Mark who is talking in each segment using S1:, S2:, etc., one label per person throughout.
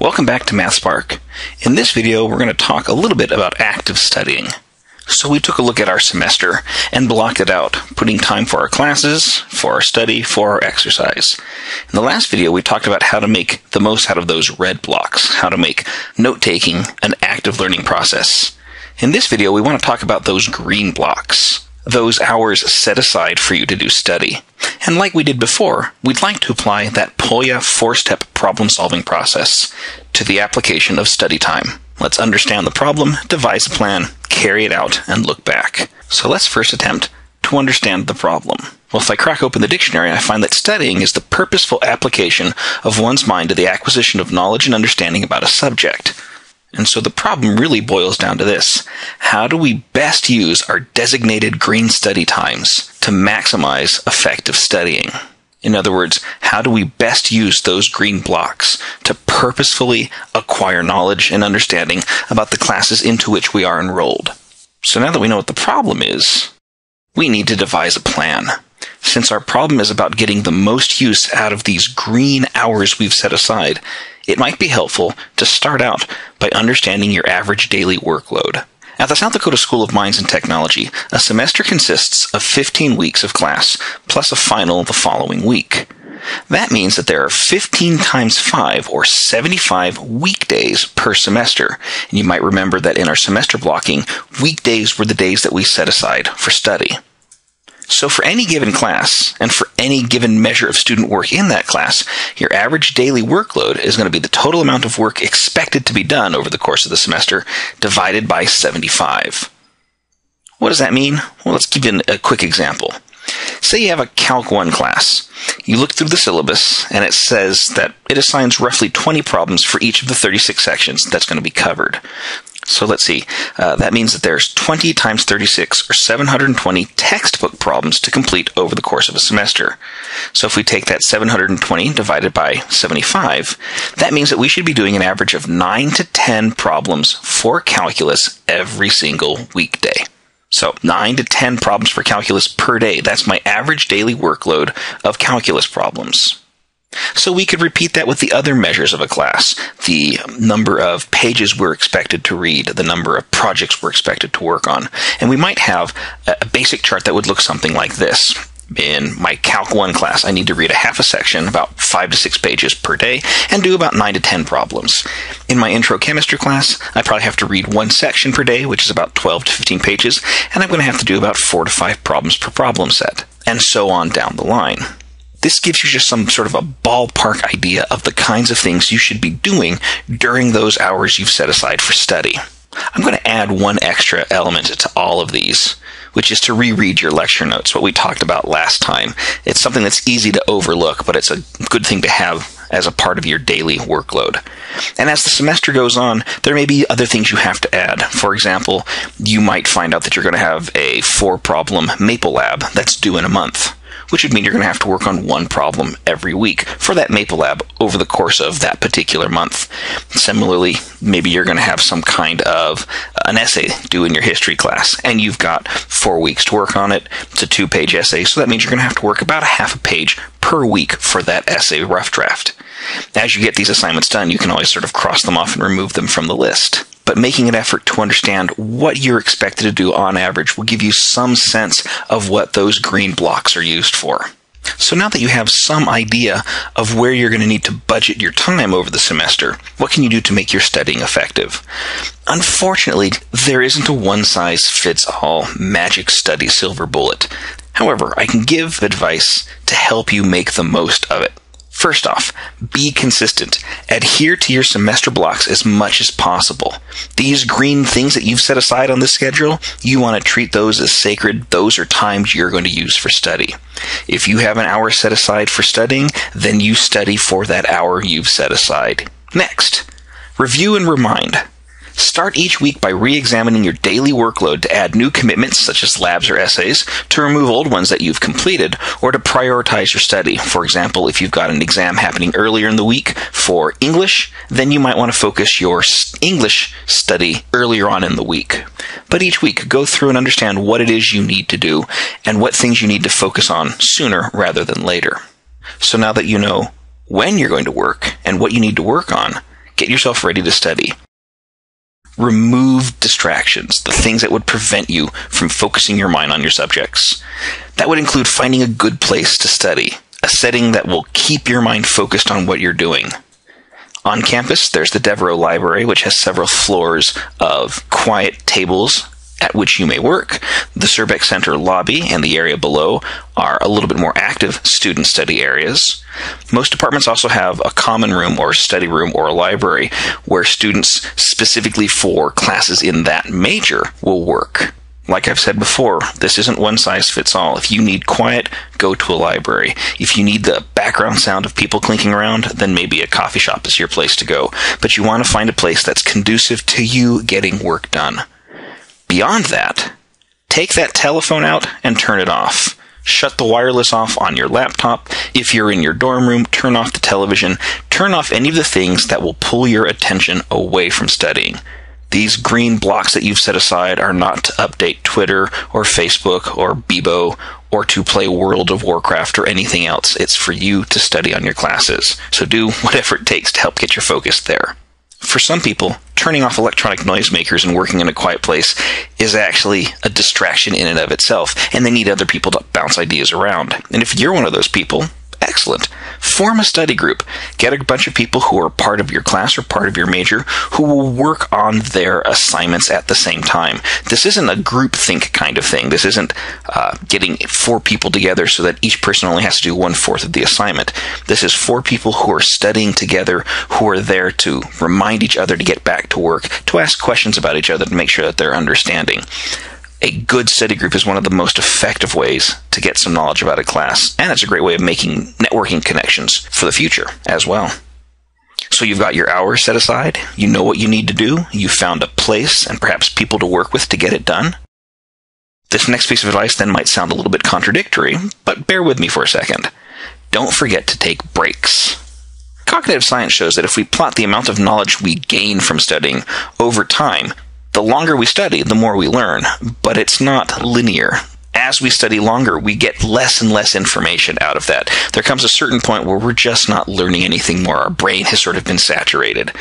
S1: Welcome back to MathSpark. In this video, we're going to talk a little bit about active studying. So we took a look at our semester and blocked it out, putting time for our classes, for our study, for our exercise. In the last video, we talked about how to make the most out of those red blocks, how to make note-taking an active learning process. In this video, we want to talk about those green blocks, those hours set aside for you to do study. And like we did before, we'd like to apply that Polya 4-step problem-solving process to the application of study time. Let's understand the problem, devise a plan, carry it out, and look back. So let's first attempt to understand the problem. Well, if I crack open the dictionary, I find that studying is the purposeful application of one's mind to the acquisition of knowledge and understanding about a subject. And so the problem really boils down to this. How do we best use our designated green study times to maximize effective studying? In other words, how do we best use those green blocks to purposefully acquire knowledge and understanding about the classes into which we are enrolled? So now that we know what the problem is, we need to devise a plan. Since our problem is about getting the most use out of these green hours we've set aside, it might be helpful to start out by understanding your average daily workload. At the South Dakota School of Mines and Technology, a semester consists of 15 weeks of class, plus a final the following week. That means that there are 15 times 5, or 75 weekdays per semester. And you might remember that in our semester blocking, weekdays were the days that we set aside for study. So for any given class, and for any given measure of student work in that class, your average daily workload is going to be the total amount of work expected to be done over the course of the semester, divided by 75. What does that mean? Well, let's give you a quick example. Say you have a Calc 1 class. You look through the syllabus, and it says that it assigns roughly 20 problems for each of the 36 sections that's going to be covered. So let's see, that means that there's 20 times 36, or 720 textbook problems to complete over the course of a semester. So if we take that 720 divided by 75, that means that we should be doing an average of 9 to 10 problems for calculus every single weekday. So 9 to 10 problems for calculus per day. That's my average daily workload of calculus problems. So we could repeat that with the other measures of a class, the number of pages we're expected to read, the number of projects we're expected to work on. And we might have a basic chart that would look something like this. In my Calc 1 class, I need to read a half a section, about 5 to 6 pages per day, and do about 9 to 10 problems. In my Intro Chemistry class, I probably have to read one section per day, which is about 12 to 15 pages, and I'm going to have to do about 4 to 5 problems per problem set, and so on down the line. This gives you just some sort of a ballpark idea of the kinds of things you should be doing during those hours you've set aside for study. I'm going to add one extra element to all of these, which is to reread your lecture notes, what we talked about last time. It's something that's easy to overlook, but it's a good thing to have as a part of your daily workload. And as the semester goes on, there may be other things you have to add. For example, you might find out that you're going to have a 4-problem Maple Lab that's due in a month, which would mean you're going to have to work on one problem every week for that Maple Lab over the course of that particular month. Similarly, maybe you're going to have some kind of an essay due in your history class, and you've got 4 weeks to work on it. It's a 2-page essay, so that means you're going to have to work about a half a page per week for that essay rough draft. As you get these assignments done, you can always sort of cross them off and remove them from the list. But making an effort to understand what you're expected to do on average will give you some sense of what those green blocks are used for. So now that you have some idea of where you're going to need to budget your time over the semester, what can you do to make your studying effective? Unfortunately, there isn't a one-size-fits-all magic study silver bullet. However, I can give advice to help you make the most of it. First off, be consistent. Adhere to your semester blocks as much as possible. These green things that you've set aside on the schedule, you want to treat those as sacred. Those are times you're going to use for study. If you have an hour set aside for studying, then you study for that hour you've set aside. Next, review and remind. Start each week by re-examining your daily workload to add new commitments, such as labs or essays, to remove old ones that you've completed, or to prioritize your study. For example, if you've got an exam happening earlier in the week for English, then you might want to focus your English study earlier on in the week. But each week, go through and understand what it is you need to do, and what things you need to focus on sooner rather than later. So now that you know when you're going to work and what you need to work on, Get yourself ready to study. Remove distractions, the things that would prevent you from focusing your mind on your subjects. That would include finding a good place to study, a setting that will keep your mind focused on what you're doing. On campus, there's the Devise Library, which has several floors of quiet tables at which you may work. The Surbeck Center lobby and the area below are a little bit more active student study areas. Most departments also have a common room or a study room or a library where students specifically for classes in that major will work. Like I've said before, this isn't one size fits all. If you need quiet, go to a library. If you need the background sound of people clinking around, then maybe a coffee shop is your place to go. But you want to find a place that's conducive to you getting work done. Beyond that, take that telephone out and turn it off. Shut the wireless off on your laptop. If you're in your dorm room, turn off the television. Turn off any of the things that will pull your attention away from studying. These green blocks that you've set aside are not to update Twitter or Facebook or Bebo or to play World of Warcraft or anything else. It's for you to study on your classes. So do whatever it takes to help get your focus there. For some people, turning off electronic noisemakers and working in a quiet place is actually a distraction in and of itself, and they need other people to bounce ideas around. And if you're one of those people, excellent. Form a study group. Get a bunch of people who are part of your class or part of your major who will work on their assignments at the same time. This isn't a group think kind of thing. This isn't getting 4 people together so that each person only has to do 1/4 of the assignment. This is 4 people who are studying together, who are there to remind each other to get back to work, to ask questions about each other, to make sure that they're understanding. A good study group is one of the most effective ways to get some knowledge about a class, and it's a great way of making networking connections for the future as well. So you've got your hours set aside, you know what you need to do, you've found a place and perhaps people to work with to get it done. This next piece of advice then might sound a little bit contradictory, but bear with me for a second. Don't forget to take breaks. Cognitive science shows that if we plot the amount of knowledge we gain from studying over time, the longer we study, the more we learn, but it's not linear. As we study longer, we get less and less information out of that. There comes a certain point where we're just not learning anything more. Our brain has sort of been saturated.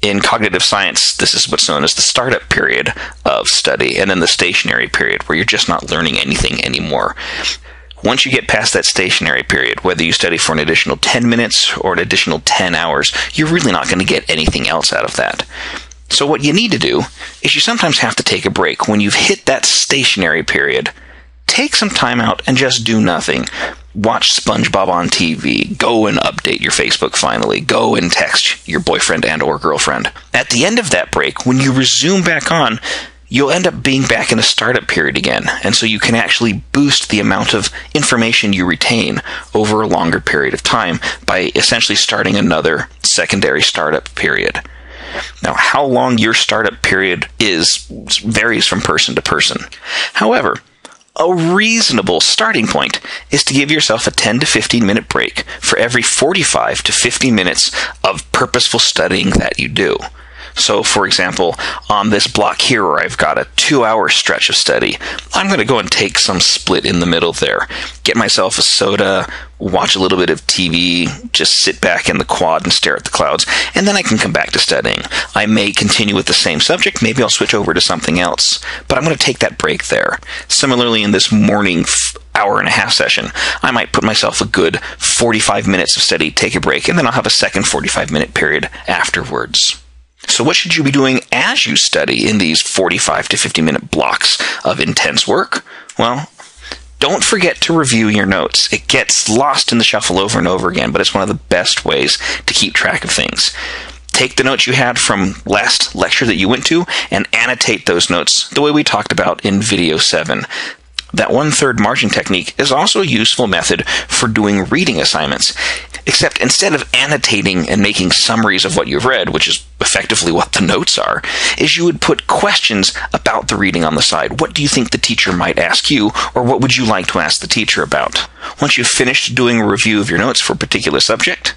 S1: In cognitive science, this is what's known as the startup period of study, and then the stationary period, where you're just not learning anything anymore. Once you get past that stationary period, whether you study for an additional 10 minutes or an additional 10 hours, you're really not going to get anything else out of that. So what you need to do is you sometimes have to take a break. When you've hit that stationary period, take some time out and just do nothing. Watch SpongeBob on TV. Go and update your Facebook finally. Go and text your boyfriend and or girlfriend. At the end of that break, when you resume back on, you'll end up being back in a startup period again. And so you can actually boost the amount of information you retain over a longer period of time by essentially starting another secondary startup period. Now, how long your startup period is varies from person to person. However, a reasonable starting point is to give yourself a 10 to 15 minute break for every 45 to 50 minutes of purposeful studying that you do. So, for example, on this block here where I've got a 2-hour stretch of study, I'm going to go and take some split in the middle there. Get myself a soda, watch a little bit of TV, just sit back in the quad and stare at the clouds, and then I can come back to studying. I may continue with the same subject, maybe I'll switch over to something else, but I'm going to take that break there. Similarly, in this morning hour-and-a-half session, I might put myself a good 45 minutes of study, take a break, and then I'll have a second 45-minute period afterwards. So what should you be doing as you study in these 45 to 50-minute blocks of intense work? Well, don't forget to review your notes. It gets lost in the shuffle over and over again, but it's one of the best ways to keep track of things. Take the notes you had from last lecture that you went to and annotate those notes the way we talked about in video 7. That 1/3 margin technique is also a useful method for doing reading assignments, except instead of annotating and making summaries of what you've read, which is effectively what the notes are, is you would put questions about the reading on the side. What do you think the teacher might ask you, or what would you like to ask the teacher about? Once you've finished doing a review of your notes for a particular subject,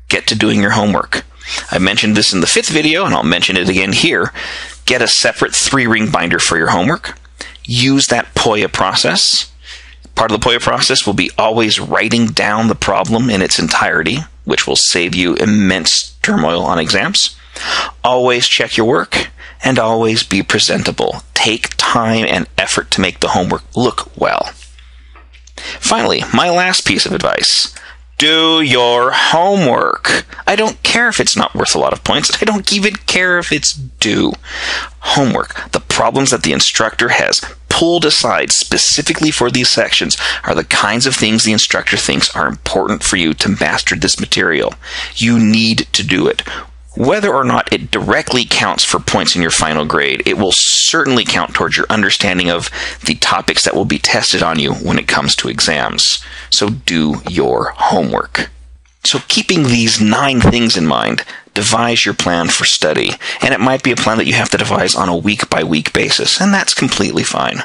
S1: get to doing your homework. I mentioned this in the 5th video, and I'll mention it again here. Get a separate 3-ring binder for your homework. Use that POIA process. Part of the POIA process will be always writing down the problem in its entirety, which will save you immense turmoil on exams. Always check your work, and always be presentable. Take time and effort to make the homework look well. Finally, my last piece of advice. Do your homework. I don't care if it's not worth a lot of points. I don't even care if it's due. Homework. The problems that the instructor has pulled aside specifically for these sections are the kinds of things the instructor thinks are important for you to master this material. You need to do it. Whether or not it directly counts for points in your final grade, it will certainly count towards your understanding of the topics that will be tested on you when it comes to exams. So do your homework. So keeping these 9 things in mind, devise your plan for study. And it might be a plan that you have to devise on a week-by-week basis, and that's completely fine.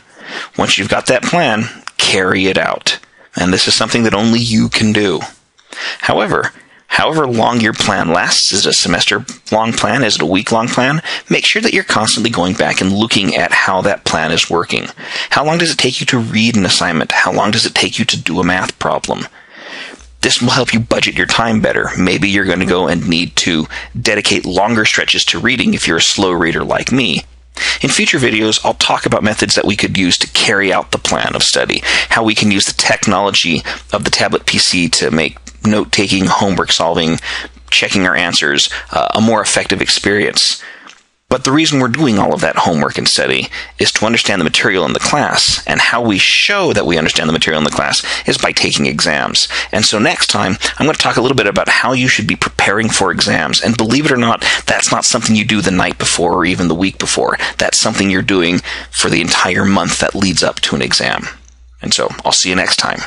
S1: Once you've got that plan, carry it out. And this is something that only you can do. However long your plan lasts, is it a semester-long plan, is it a week-long plan, make sure that you're constantly going back and looking at how that plan is working. How long does it take you to read an assignment? How long does it take you to do a math problem? This will help you budget your time better. Maybe you're going to go and need to dedicate longer stretches to reading if you're a slow reader like me. In future videos, I'll talk about methods that we could use to carry out the plan of study, how we can use the technology of the tablet PC to make note-taking, homework solving, checking our answers a more effective experience. But the reason we're doing all of that homework and study is to understand the material in the class, and how we show that we understand the material in the class is by taking exams. And so next time, I'm going to talk a little bit about how you should be preparing for exams. And believe it or not, that's not something you do the night before or even the week before. That's something you're doing for the entire month that leads up to an exam. And so I'll see you next time.